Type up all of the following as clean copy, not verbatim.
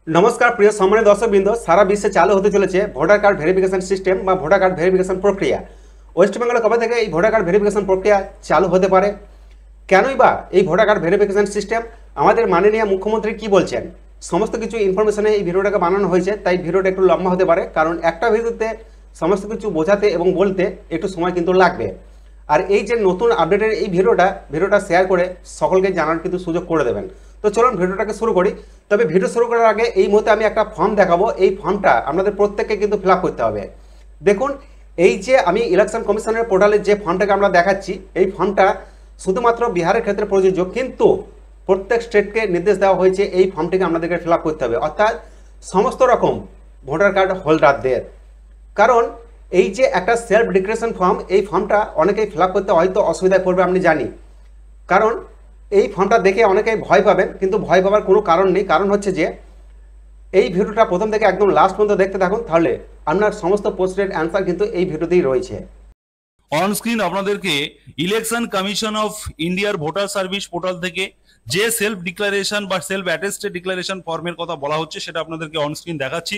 নমস্কার প্রিয় সম্মানিত দর্শকবৃন্দ, সারা বিশ্বে চালু হতে চলেছে ভোটার কার্ড ভেরিফিকেশন সিস্টেম বা ভোটার কার্ড ভেরিফিকেশন প্রক্রিয়া। ওয়েস্ট বেঙ্গলে কবে থেকে এই ভোটার কার্ড ভেরিফিকেশন প্রক্রিয়া চালু হতে পারে, কেনই বা এই ভোটার কার্ড ভেরিফিকেশন সিস্টেম, আমাদের মাননীয় মুখ্যমন্ত্রী কি বলছেন, সমস্ত কিছু ইনফরমেশনে এই ভিডিওটাকে বানানো হয়েছে। তাই ভিডিওটা একটু লম্বা হতে পারে, কারণ একটা ভিডিওতে সমস্ত কিছু বোঝাতে এবং বলতে একটু সময় কিন্তু লাগবে। আর এই যে নতুন আপডেটের এই ভিডিওটা শেয়ার করে সকলকে জানার কিন্তু সুযোগ করে দেবেন। তো চলুন ভিডিওটাকে শুরু করি। তবে ভিডিও শুরু করার আগে এই মুহূর্তে আমি একটা ফর্ম দেখাবো। এই ফর্মটা আপনাদের প্রত্যেককে কিন্তু ফিল আপ করতে হবে। দেখুন, এই যে আমি ইলেকশন কমিশনের পোর্টালে যে ফর্মটাকে আমরা দেখাচ্ছি, এই ফর্মটা শুধুমাত্র বিহারের ক্ষেত্রে প্রযোজ্য, কিন্তু প্রত্যেক স্টেটকে নির্দেশ দেওয়া হয়েছে এই ফর্মটিকে আপনাদেরকে ফিল আপ করতে হবে, অর্থাৎ সমস্ত রকম ভোটার কার্ড হোল্ডারদের। কারণ এই যে একটা সেলফ ডিক্লারেশন ফর্ম, এই ফর্মটা অনেকেই ফিল আপ করতে হয়তো অসুবিধায় পড়বে, আমি জানি। কারণ এই ফর্মটা দেখে অনেকেই ভয় পাবেন, কিন্তু ভয় পাবার কোনো কারণ নেই। কারণ হচ্ছে যে এই ভিডিওটা প্রথম থেকে একদম লাস্ট পর্যন্ত দেখতে থাকুন, তাহলে আপনার সমস্ত প্রশ্নের অ্যান্সার কিন্তু এই ভিডিওতেই রয়েছে। অন স্ক্রিন আপনাদেরকে ইলেকশন কমিশন অফ ইন্ডিয়ার ভোটার সার্ভিস পোর্টাল থেকে যে সেলফ ডিক্লারেশন বা সেলফ অ্যাটেস্টেড ডিক্লারেশন ফর্মের কথা বলা হচ্ছে সেটা আপনাদেরকে অন স্ক্রিন দেখাচ্ছি।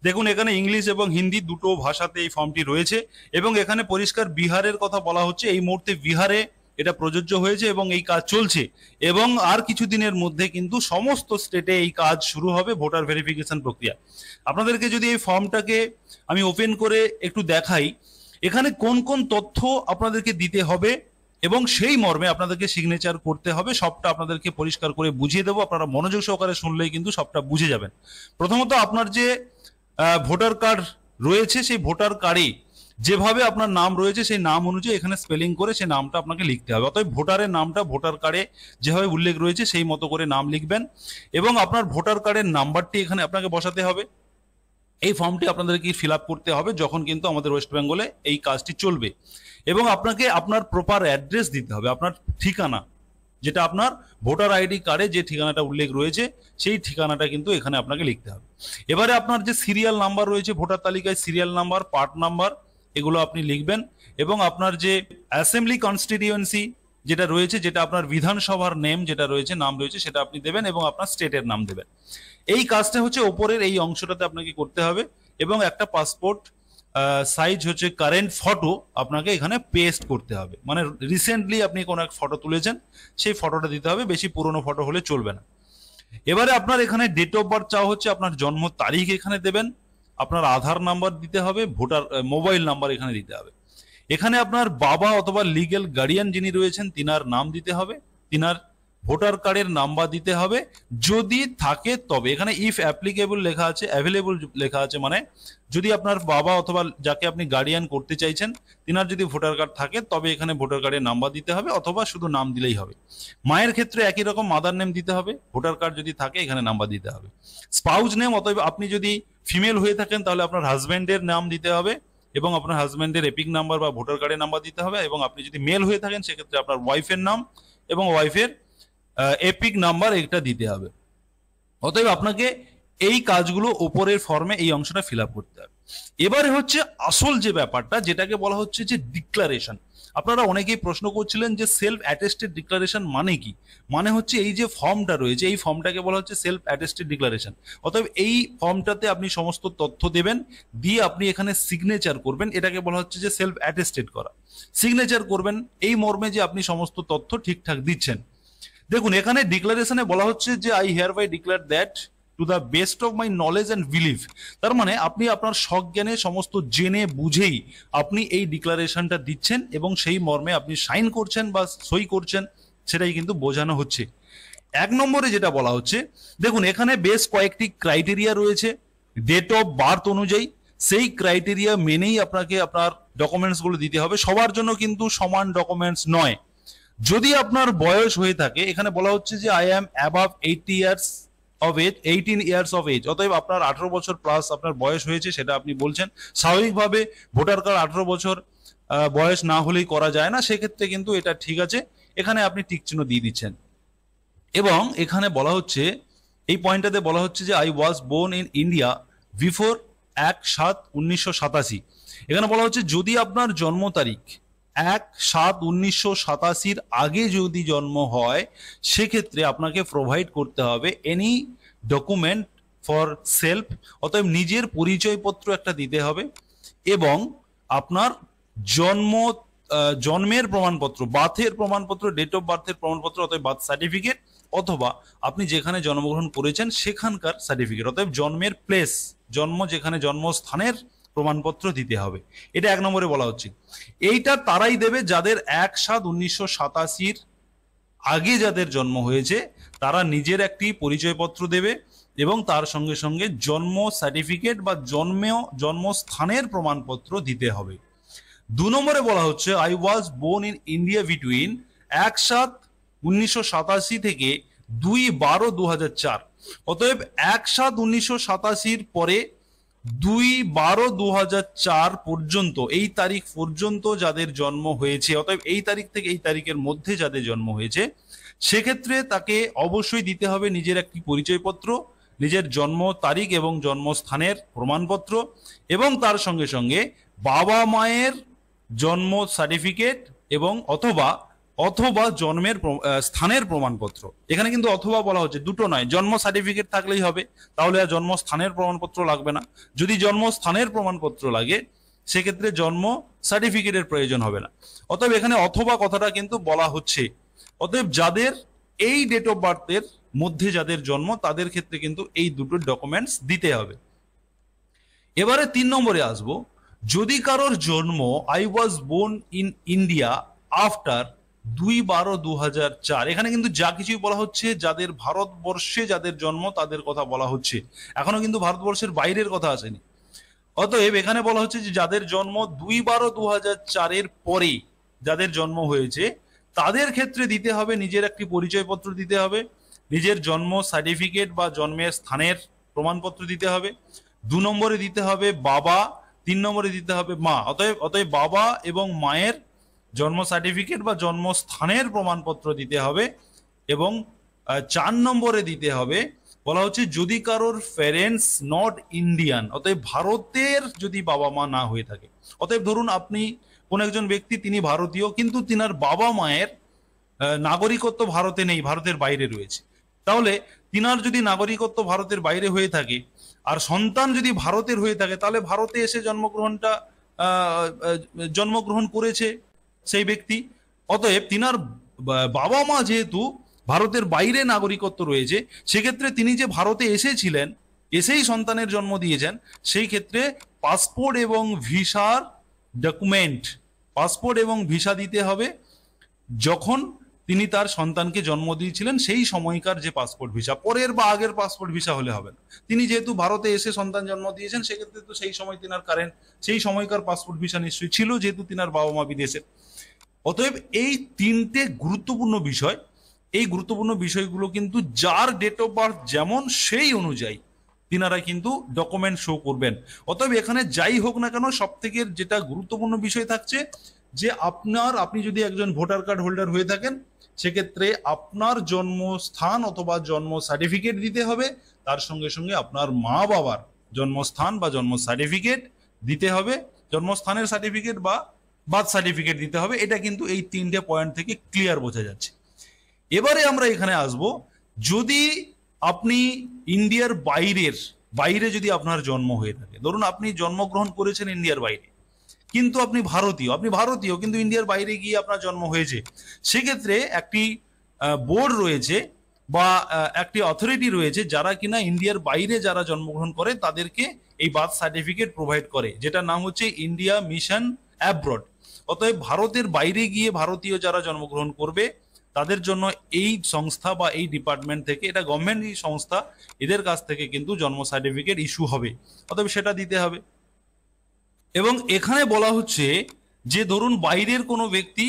দেখুন, এখানে ইংলিশ এবং হিন্দি দুটো ভাষাতে এই ফর্মটি রয়েছে এবং এখানে পরিষ্কার বিহারের কথা বলা হচ্ছে। এই মুহূর্তে বিহারে এটা প্রযোজ্য হয়েছে এবং এই কাজ চলছে এবং আর কিছুদিনের মধ্যে কিন্তু সমস্ত স্টেটে এই কাজ শুরু হবে, ভোটার ভেরিফিকেশন প্রক্রিয়া। আপনাদেরকে যদি এই ফর্মটাকে আমি ওপেন করে একটু দেখাই, এখানে কোন কোন তথ্য আপনাদেরকে দিতে হবে এবং সেই মর্মে আপনাদেরকে সিগনেচার করতে হবে, সবটা আপনাদেরকে পরিষ্কার করে বুঝিয়ে দেবো। আপনারা মনোযোগ সহকারে শুনলেই কিন্তু সবটা বুঝে যাবেন। প্রথমত, আপনার যে ভোটার কার্ড রয়েছে, সেই ভোটার কার্ডে যেভাবে আপনার নাম রয়েছে সেই নাম অনুযায়ী এখানে স্পেলিং করে সেই নামটা আপনাকে লিখতে হবে। অতএব ভোটারের নামটা ভোটার কার্ডে যেভাবে উল্লেখ রয়েছে সেই মতো করে নাম লিখবেন এবং আপনার ভোটার কার্ডের নাম্বারটি এখানে আপনাকে বসাতে হবে। এই ফর্মটি আপনাদেরকে ফিল আপ করতে হবে যখন কিন্তু আমাদের ওয়েস্ট বেঙ্গলে এই কাজটি চলবে। এবং আপনাকে আপনার প্রপার অ্যাড্রেস দিতে হবে, আপনার ঠিকানা, যেটা আপনার ভোটার আইডি কার্ডে যে ঠিকানাটা উল্লেখ রয়েছে সেই ঠিকানাটা কিন্তু এখানে আপনাকে লিখতে হবে। এবারে আপনার যে সিরিয়াল নাম্বার রয়েছে ভোটার তালিকায়, সিরিয়াল নাম্বার, পার্ট নাম্বার, এগুলো আপনি লিখবেন। এবং আপনার যে অ্যাসেম্বলি কনস্টিটিউয়েন্সি যেটা রয়েছে, যেটা আপনার বিধানসভার নেম যেটা রয়েছে, নাম রয়েছে, সেটা আপনি দেবেন এবং আপনার স্টেটের নাম দেবেন। এই কাজটা হচ্ছে ওপরের এই অংশটাতে আপনাকে করতে হবে। এবং একটা পাসপোর্ট সাইজ হচ্ছে কারেন্ট ফটো আপনাকে এখানে পেস্ট করতে হবে, মানে রিসেন্টলি আপনি কোনো এক ফটো তুলেছেন সেই ফটোটা দিতে হবে, বেশি পুরনো ফটো হলে চলবে না। এবারে আপনার এখানে ডেট অফ বার্থ চাওয়া হচ্ছে, আপনার জন্ম তারিখ এখানে দেবেন, আপনার আধার নাম্বার দিতে হবে, ভোটার মোবাইল নাম্বার এখানে দিতে হবে। এখানে আপনার বাবা অথবা লিগ্যাল গার্ডিয়ান যিনি রয়েছেন তিনার নাম দিতে হবে, তিনার ভোটার কার্ডের নাম্বার দিতে হবে যদি থাকে তবে। এখানে ইফ অ্যাপ্লিকেবল লেখা আছে, অ্যাভেলেবল লেখা আছে, মানে যদি আপনার বাবা অথবা যাকে আপনি গার্ডিয়ান করতে চাইছেন তিনার যদি ভোটার কার্ড থাকে তবে এখানে ভোটার কার্ডের নাম্বার দিতে হবে, অথবা শুধু নাম দিলেই হবে। মায়ের ক্ষেত্রে একই রকম মাদার নেম দিতে হবে, ভোটার কার্ড যদি থাকে এখানে নাম্বার দিতে হবে। স্পাউস নেম, অতএব আপনি যদি ফিমেল হয়ে থাকেন তাহলে আপনার হাজব্যান্ডের নাম দিতে হবে এবং আপনার হাজব্যান্ডের এপিক নাম্বার বা ভোটার কার্ডের নাম্বার দিতে হবে। এবং আপনি যদি মেল হয়ে থাকেন সেক্ষেত্রে আপনার ওয়াইফের নাম এবং ওয়াইফের এপিক নাম্বার এটা দিতে হবে। অতএব আপনাকে এই কাজগুলো উপরের ফর্মে এই অংশটা ফিল আপ করতে হবে। এবারে হচ্ছে আসল যে ব্যাপারটা, যেটাকে বলা হচ্ছে যে ডিক্লারেশন। আপনারা অনেকেই প্রশ্ন করছিলেন যে সেলফ অ্যাটেস্টেড ডিক্লারেশন মানে কি। মানে হচ্ছে এই যে ফর্মটা রয়েছে এই ফর্মটাকে বলা হচ্ছে সেলফ অ্যাটেস্টেড ডিক্লারেশন। অতএব এই ফর্মটাতে আপনি সমস্ত তথ্য দেবেন, দিয়ে আপনি এখানে সিগনেচার করবেন, এটাকে বলা হচ্ছে যে সেলফ অ্যাটেস্টেড করা। সিগনেচার করবেন এই মর্মে যে আপনি সমস্ত তথ্য ঠিকঠাক দিচ্ছেন। দেখুন, এখানে ডিক্লারেশনে বলা হচ্ছে যে I hereby declare that to the best of my knowledge and believe. তার মানে আপনি আপনার সজ্ঞানে সমস্ত জেনে বুঝেই আপনি এই ডিক্লারেশনটা দিচ্ছেন এবং সেই মর্মে আপনি সাইন করছেন বা সই করছেন, সেটাই কিন্তু বোঝানো হচ্ছে। এক নম্বরে যেটা বলা হচ্ছে, দেখুন এখানে বেশ কয়েকটি ক্রাইটেরিয়া রয়েছে ডেট অফ বার্থ অনুযায়ী। সেই ক্রাইটেরিয়া মেনেই আপনাকে আপনার ডকুমেন্টস গুলো দিতে হবে। সবার জন্য কিন্তু সমান ডকুমেন্টস নয়। যদি আপনার বয়স হয়ে থাকে, এখানে বলা হচ্ছে যে I am above 18 years of age, অতএব আপনার 18 বছর প্লাস আপনার বয়স হয়েছে সেটা আপনি বলছেন। স্বাভাবিকভাবে ভোটার কার্ড 18 বছর বয়স না হলেই করা যায় না, সেক্ষেত্রে কিন্তু এটা ঠিক আছে, এখানে আপনি টিক চিহ্ন দিয়ে দিচ্ছেন। এবং এখানে বলা হচ্ছে, এই পয়েন্টটাতে বলা হচ্ছে যে I was born in India before 1/7/1987। এখানে বলা হচ্ছে যদি আপনার জন্ম তারিখ 1/7/1987 আগে যদি জন্ম হয় সেক্ষেত্রে আপনাকে প্রোভাইড করতে হবে এনি ডকুমেন্ট ফর সেলফ, অতএব নিজের পরিচয়পত্র একটা দিতে হবে এবং আপনার জন্ম জন্মের প্রমাণপত্র, বার্থের প্রমাণপত্র, ডেট অফ বার্থের প্রমাণপত্র, অতএব বার্থ সার্টিফিকেট, অথবা আপনি যেখানে জন্মগ্রহণ করেছেন সেখানকার সার্টিফিকেট, অতএব জন্মের প্লেস, জন্ম যেখানে জন্মস্থানের প্রমাণপত্র দিতে হবে। এটা 1 নম্বরে বলা হচ্ছে। এইটা তারাই দেবে যাদের 1/7/1987 আগে যাদের জন্ম হয়েছে, তারা নিজের একটি পরিচয়পত্র দেবে এবং তার সঙ্গে সঙ্গে জন্ম সার্টিফিকেট বা জন্মস্থানের প্রমাণপত্র দিতে হবে। 2 নম্বরে বলা হচ্ছে I was born in India between 1/7/1987 থেকে 2/12/2004। অতএব 1/7/1987 পরে 2/12/2004 পর্যন্ত, এই তারিখ পর্যন্ত যাদের জন্ম হয়েছে, অতএব এই তারিখ থেকে এই তারিখের মধ্যে যাদের জন্ম হয়েছে, সেক্ষেত্রে তাকে অবশ্যই দিতে হবে নিজের একটি পরিচয়পত্র, নিজের জন্ম তারিখ এবং জন্মস্থানের প্রমাণপত্র, এবং তার সঙ্গে সঙ্গে বাবা মায়ের জন্ম সার্টিফিকেট এবং অথবা জন্মের স্থানের প্রমাণপত্র। এখানে কিন্তু অথবা বলা হচ্ছে, দুটো নয়, জন্ম সার্টিফিকেট থাকলেই হবে, তাহলে আর জন্মস্থানের প্রমাণপত্র লাগবে না। যদি জন্মস্থানের প্রমাণপত্র লাগে সেক্ষেত্রে জন্ম সার্টিফিকেটের প্রয়োজন হবে না। অতএব এখানে অথবা কথাটা কিন্তু বলা হচ্ছে। অতএব যাদের এই ডেট অফ বার্থের মধ্যে যাদের জন্ম, তাদের ক্ষেত্রে কিন্তু এই দুটো ডকুমেন্টস দিতে হবে। এবারে 3 নম্বরে আসবো, যদি কারোর জন্ম I was born in India after 2/12/2004, এখানে কিন্তু যা কিছুই বলা হচ্ছে যাদের ভারতবর্ষে যাদের জন্ম তাদের কথা বলা হচ্ছে, এখনো কিন্তু ভারতবর্ষের বাইরের কথা আসেনি। অতএব এখানে বলা হচ্ছে যে যাদের জন্ম 2/12/2004 পরে যাদের জন্ম হয়েছে, তাদের ক্ষেত্রে দিতে হবে নিজের একটি পরিচয়পত্র দিতে হবে, নিজের জন্ম সার্টিফিকেট বা জন্মের স্থানের প্রমাণপত্র দিতে হবে। 2 নম্বরে দিতে হবে বাবা, 3 নম্বরে দিতে হবে মা। অতএব বাবা এবং মায়ের জন্ম সার্টিফিকেট বা জন্মস্থানের প্রমাণপত্র দিতে হবে। এবং 4 নম্বরে দিতে হবে, বলা হচ্ছে যদি কারোর প্যারেন্টস নট ইন্ডিয়ান, অতএব ভারতের যদি বাবা মা না হয়ে থাকে, অতএব ধরুন আপনি কোন একজন ব্যক্তি তিনি ভারতীয় কিন্তু তিনার বাবা মায়ের নাগরিকত্ব ভারতে নেই, ভারতের বাইরে রয়েছে, তাহলে তিনার যদি নাগরিকত্ব ভারতের বাইরে হয়ে থাকে আর সন্তান যদি ভারতের হয়ে থাকে, তাহলে ভারতে এসে জন্মগ্রহণ করেছে সেই ব্যক্তি। অতএব তিনার বাবা মা যেহেতু ভারতের বাইরে নাগরিকত্ব রয়েছে, সেক্ষেত্রে তিনি যে ভারতে এসেছিলেন, এসেই সন্তানের জন্ম দিয়েছেন, সেই ক্ষেত্রে পাসপোর্ট এবং ভিসার ডকুমেন্ট, পাসপোর্ট এবং ভিসা দিতে হবে। যখন তিনি তার সন্তানকে জন্ম দিয়েছিলেন সেই সময়কার যে পাসপোর্ট ভিসা, পরের বা আগের পাসপোর্ট ভিসা হলে হবে না। তিনি যেহেতু ভারতে এসে সন্তান জন্ম দিয়েছেন, সেক্ষেত্রে তো সেই সময় তিনার কারেন্ট সেই সময়কার পাসপোর্ট ভিসা নিশ্চয়ই ছিল, যেহেতু তিনার বাবা মা বিদেশে। অতএব এই 3টে গুরুত্বপূর্ণ বিষয়, এই গুরুত্বপূর্ণ বিষয়গুলো কিন্তু যার ডেট অফ বার্থ যেমন সেই অনুযায়ী তিনারা কিন্তু ডকুমেন্ট শো করবেন। অতএব এখানে যাই হোক না কেন, সব থেকে যেটা গুরুত্বপূর্ণ বিষয় থাকছে যে আপনি যদি একজন ভোটার কার্ড হোল্ডার হয়ে থাকেন, সেক্ষেত্রে আপনার জন্মস্থান অথবা জন্ম সার্টিফিকেট দিতে হবে, তার সঙ্গে সঙ্গে আপনার মা বাবার জন্মস্থান বা জন্ম সার্টিফিকেট দিতে হবে, জন্মস্থানের সার্টিফিকেট বা বার্থ সার্টিফিকেট দিতে হবে। এটা কিন্তু এই 3টে পয়েন্ট থেকে ক্লিয়ার বোঝা যাচ্ছে। এবারে আমরা এখানে আসব, যদি আপনি ইন্ডিয়ার বাইরে যদি আপনার জন্ম হয়ে থাকে, ধরুন আপনি জন্মগ্রহণ করেছেন ইন্ডিয়ার বাইরে কিন্তু আপনি ভারতীয় কিন্তু ইন্ডিয়ার বাইরে গিয়ে আপনার জন্ম হয়েছে, সেক্ষেত্রে একটি বোর্ড রয়েছে বা একটি অথরিটি রয়েছে যারা কিনা ইন্ডিয়ার বাইরে যারা জন্মগ্রহণ করে তাদেরকে এই বার্থ সার্টিফিকেট প্রোভাইড করে, যেটা নাম হচ্ছে ইন্ডিয়া মিশন অ্যাব্রড। অতএব ভারতের বাইরে গিয়ে ভারতীয় যারা জন্মগ্রহণ করবে তাদের জন্য এই সংস্থা বা এই ডিপার্টমেন্ট থেকে, এটা গভর্নমেন্ট সংস্থা, এদের কাছ থেকে কিন্তু জন্ম সার্টিফিকেট ইস্যু হবে, অতএব সেটা দিতে হবে। এবং এখানে বলা হচ্ছে যে ধরুন বাইরের কোনো ব্যক্তি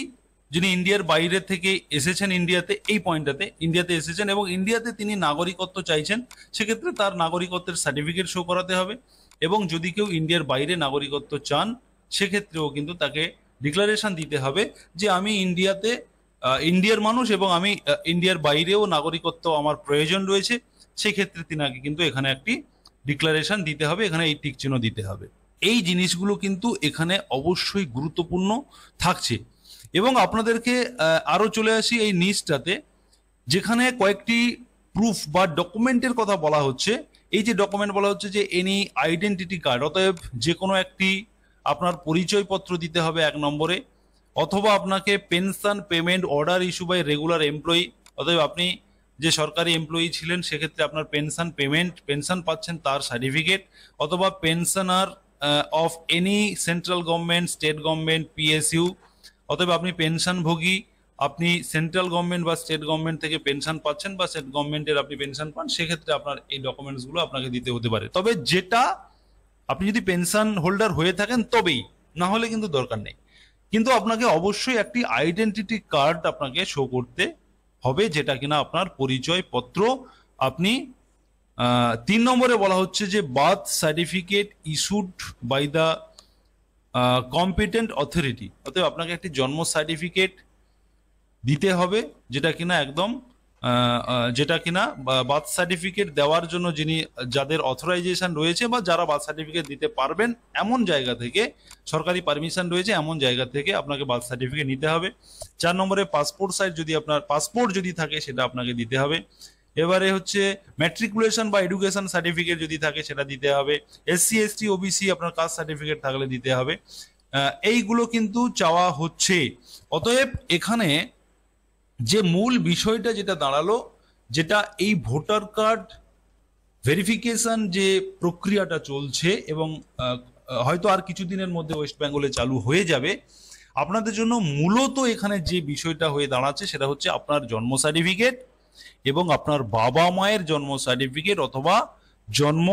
যিনি ইন্ডিয়ার বাইরে থেকে এসেছেন ইন্ডিয়াতে, এই পয়েন্টটাতে ইন্ডিয়াতে এসেছেন এবং ইন্ডিয়াতে তিনি নাগরিকত্ব চাইছেন, সেক্ষেত্রে তার নাগরিকত্বের সার্টিফিকেট শো করাতে হবে। এবং যদি কেউ ইন্ডিয়ার বাইরে নাগরিকত্ব চান, সেক্ষেত্রেও কিন্তু তাকে ডিক্লারেশন দিতে হবে যে আমি ইন্ডিয়ার মানুষ এবং আমি ইন্ডিয়ার বাইরেও নাগরিকত্ব আমার প্রয়োজন রয়েছে, সেক্ষেত্রে তিনাকে কিন্তু এখানে একটি ডিক্লারেশন দিতে হবে, এখানে এই টিক চিহ্ন দিতে হবে। এই জিনিসগুলো কিন্তু এখানে অবশ্যই গুরুত্বপূর্ণ থাকছে। এবং আপনাদেরকে আরো চলে আসি এই নিচটাতে, যেখানে কয়েকটি প্রুফ বা ডকুমেন্টের কথা বলা হচ্ছে। এই যে ডকুমেন্ট বলা হচ্ছে যে এনি আইডেন্টিটি কার্ড, অতএব যে কোনো একটি আপনার পরিচয়পত্র দিতে হবে 1 নম্বরে, অথবা আপনাকে pension payment order issue by regular employee, অতএব আপনি যে সরকারি এমপ্লয়ি ছিলেন সেক্ষেত্রে আপনার পেনশন পেমেন্ট পেনশন পাচ্ছেন তার সার্টিফিকেট, অথবা pensioner of any central government state government PSU, অতএব আপনি পেনশনভোগী, আপনি সেন্ট্রাল গভর্নমেন্ট বা স্টেট গভর্নমেন্ট থেকে পেনশন পাচ্ছেন বা স্টেট গভর্নমেন্টের আপনি পেনশন পান, সেক্ষেত্রে আপনার এই ডকুমেন্টসগুলো আপনাকে দিতে হতে পারে। তবে যেটা আপনি যদি পেনশন হোল্ডার হয়ে থাকেন তবেই, না হলে কিন্তু দরকার নেই। কিন্তু আপনাকে অবশ্যই একটি আইডেন্টিটি কার্ড আপনাকে শো করতে হবে, যেটা কিনা আপনার পরিচয়পত্র। আপনি 3 নম্বরে বলা হচ্ছে যে birth certificate issued by the competent authority, অতএব আপনাকে একটি জন্ম সার্টিফিকেট দিতে হবে, যেটা কিনা একদম যেটা কিনা বার্থ সার্টিফিকেট দেওয়ার জন্য যিনি যাদের অথরাইজেশন রয়েছে বা যারা বার্থ সার্টিফিকেট দিতে পারবেন এমন জায়গা থেকে, সরকারি পারমিশন রয়েছে এমন জায়গা থেকে আপনাকে বার্থ সার্টিফিকেট নিতে হবে। 4 নম্বরে পাসপোর্ট সাইজ যদি আপনার পাসপোর্ট যদি থাকে সেটা আপনাকে দিতে হবে। এবারে হচ্ছে ম্যাট্রিকুলেশন বা এডুকেশন সার্টিফিকেট যদি থাকে সেটা দিতে হবে। এসসি এসটি ওবিসি আপনার কাস্ট সার্টিফিকেট থাকলে দিতে হবে। এইগুলো কিন্তু চাওয়া হচ্ছে। অতএব এখানে যে মূল বিষয়টা যেটা দাঁড়ালো, যেটা এই ভোটার কার্ড ভেরিফিকেশন যে প্রক্রিয়াটা চলছে এবং হয়তো আর কিছুদিনের মধ্যে ওয়েস্ট বেঙ্গলে চালু হয়ে যাবে, আপনাদের জন্য মূলত এখানে যে বিষয়টা হয়ে দাঁড়াচ্ছে সেটা হচ্ছে আপনার জন্ম সার্টিফিকেট এবং আপনার বাবা মায়ের জন্ম সার্টিফিকেট অথবা জন্ম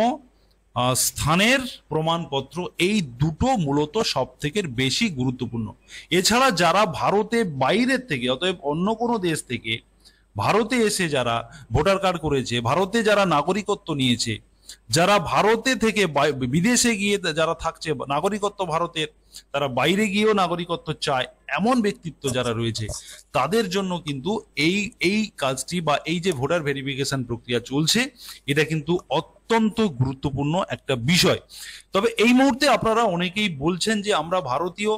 স্থানের প্রমাণপত্র, এই দুটো মূলত সব থেকে বেশি গুরুত্বপূর্ণ। এছাড়া যারা ভারতে বাইরের থেকে, অতএব অন্য কোনো দেশ থেকে ভারতে এসে যারা ভোটার কার্ড করেছে, ভারতে যারা নাগরিকত্ব নিয়েছে, যারা ভারতে থেকে বিদেশে গিয়ে যারা থাকছে নাগরিকত্ব ভারতের, তারা বাইরে গিয়েও নাগরিকত্ব চায়, এমন ব্যক্তিত্ব যারা রয়েছে তাদের জন্য কিন্তু এই কাজটি বা এই যে ভোটার ভেরিফিকেশন প্রক্রিয়া চলছে এটা কিন্তু অত্যন্ত গুরুত্বপূর্ণ একটা বিষয়। তবে এই মুহূর্তে আপনারা অনেকেই বলছেন যে আমরা ভারতীয়,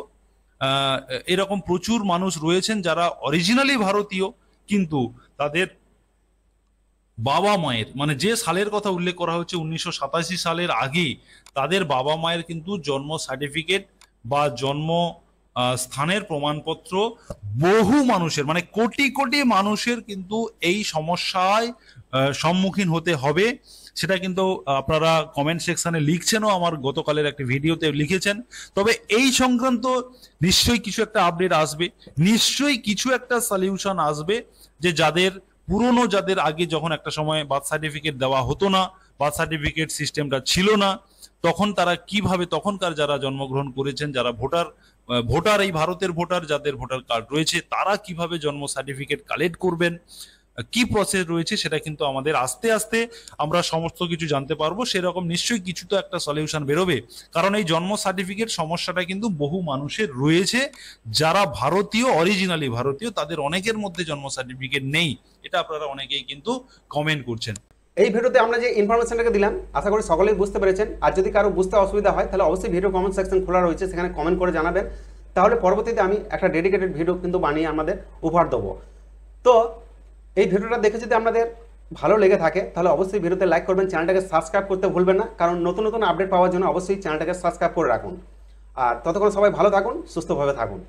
এরকম প্রচুর মানুষ রয়েছেন যারা অরিজিনালি ভারতীয় কিন্তু তাদের বাবা মায়ের, মানে যে সালের কথা উল্লেখ করা হচ্ছে 1987 সালের আগে, তাদের বাবা মায়ের কিন্তু জন্ম সার্টিফিকেট বা জন্ম স্থানের প্রমাণপত্র বহু মানুষের, মানে কোটি কোটি মানুষের কিন্তু এই সমস্যায় সম্মুখীন হতে হবে। সেটা কিন্তু আপনারা কমেন্ট সেকশনে লিখছেনও, আমার গতকালের একটা ভিডিওতে লিখেছেন। তবে এই সংক্রান্ত নিশ্চয়ই কিছু একটা আপডেট আসবে, নিশ্চয়ই কিছু একটা সলিউশন আসবে, যে যাদের পুরনো, যাদের আগে যখন একটা সময় বার্থ সার্টিফিকেট দেওয়া হতো না, বার্থ সার্টিফিকেট সিস্টেমটা ছিল না, তখন তারা কিভাবে, তখনকার যারা জন্মগ্রহণ করেছেন, যারা ভোটার এই ভারতের ভোটার, যাদের ভোটার কার্ড রয়েছে, তারা কিভাবে জন্ম সার্টিফিকেট কালেক্ট করবেন, কি প্রসেস রয়েছে, সেটা কিন্তু আমাদের আস্তে আস্তে আমরা সমস্ত কিছু জানতে পারবো। সেরকম নিশ্চয়ই কিছু তো একটা সলিউশন বেরোবে, কারণ এই জন্ম সার্টিফিকেট সমস্যাটা কিন্তু বহু মানুষের রয়েছে, যারা ভারতীয়, অরিজিনালি ভারতীয়, তাদের অনেকের মধ্যে জন্ম সার্টিফিকেট নেই, এটা আপনারা অনেকেই কিন্তু কমেন্ট করছেন। এই ভিডিওতে আমরা যে ইনফরমেশনটাকে দিলাম আশা করি সকলেই বুঝতে পেরেছেন। আর যদি কারো বুঝতে অসুবিধা হয় তাহলে অবশ্যই ভিডিও কমেন্ট সেকশন খোলা রয়েছে, সেখানে কমেন্ট করে জানাবেন, তাহলে পরবর্তীতে আমি একটা ডেডিকেটেড ভিডিও কিন্তু বানিয়ে আমাদের উপহার দেবো। তো এই ভিডিওটা দেখে যদি আপনাদের ভালো লেগে থাকে তাহলে অবশ্যই ভিডিওতে লাইক করবেন, চ্যানেলটাকে সাবস্ক্রাইব করতে ভুলবেন না, কারণ নতুন নতুন আপডেট পাওয়ার জন্য অবশ্যই চ্যানেলটাকে সাবস্ক্রাইব করে রাখুন। আর ততক্ষণ সবাই ভালো থাকুন, সুস্থভাবে থাকুন।